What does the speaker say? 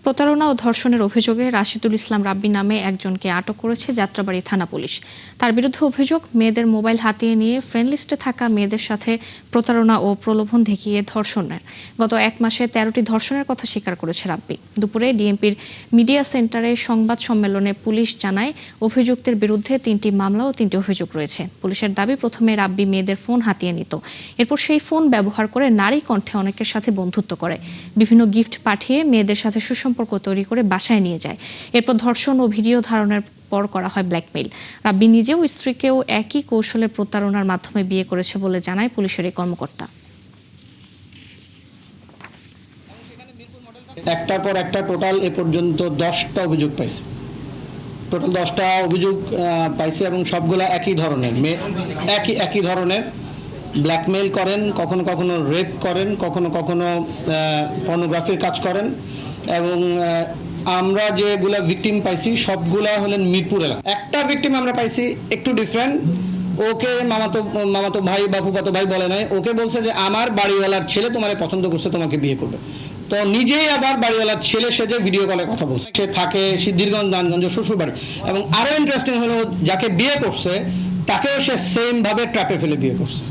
প্রতারণা ও ধর্ষণের অভিযোগে রাশিদুল ইসলাম রাব্বি নামে একজনকে আটক করেছে যাত্রাবাড়ী থানা পুলিশ। তার বিরুদ্ধে অভিযোগ, মেয়েদের মোবাইল হাতিয়ে নিয়ে ফ্রেন্ড লিস্টে থাকা মেয়েদের সাথে প্রতারণা ও প্রলোভন দেখিয়ে ধর্ষণের। গত এক মাসে 13টি ধর্ষণের কথা স্বীকার করেছে রাব্বি। দুপুরে ডিএমপির মিডিয়া সেন্টারে সংবাদ সম্মেলনে পুলিশ জানায়, অভিযুক্তের বিরুদ্ধে 3টি মামলা ও 3টি অভিযোগ রয়েছে। পুলিশের দাবি, প্রথমে রাব্বি মেয়েদের ফোন হাতিয়ে নিত, এরপর সেই ফোন ব্যবহার করে নারী কণ্ঠে অনেকের সাথে বন্ধুত্ব করে, বিভিন্ন গিফট পাঠিয়ে মেয়েদের সাথে সুসম্পর্ক তৈরি করে বাসায় নিয়ে যায়। এরপর ধর্ষণ ও ভিডিও ধারণের পর করা হয় ব্ল্যাকমেইল। রাব্বি নিজেও স্ত্রীকেও একই কৌশলে প্রতারণার মাধ্যমে বিয়ে করেছে বলে জানায় পুলিশের এই কর্মকর্তা। একটার পর একটা টোটাল এ পর্যন্ত 10টা অভিযোগ পাইছে। টোটাল 10টা অভিযোগ পাইছে এবং সবগুলা একই ধরনের, একই ধরনের ব্ল্যাকমেইল করেন, কখনো কখনো রেপ করেন, কখনো কখনো পর্নোগ্রাফির কাজ করেন। এবং আমরা যেগুলা ভিকটিম পাইছি সবগুলা হলেন মিরপুর এলাকা। একটা ভিকটিম আমরা পাইছি একটু ডিফারেন্ট। ওকে মামাতো ভাই বা ফুফাতো ভাই বলে নাই, ওকে বলছে যে আমার বাড়িওয়ালার ছেলে তোমারে পছন্দ করছে, তোমাকে বিয়ে করবে। তো নিজেই আবার বাড়িওয়ালার ছেলে সেজে ভিডিও কলে কথা বলছে। সে থাকে সিদ্ধিরগঞ্জ, নারায়ণগঞ্জ শ্বশুর বাড়ি। এবং আরো ইন্টারেস্টিং হলো, যাকে বিয়ে করছে তাকেও সে সেম ভাবে ট্র্যাপে ফেলে বিয়ে করছে।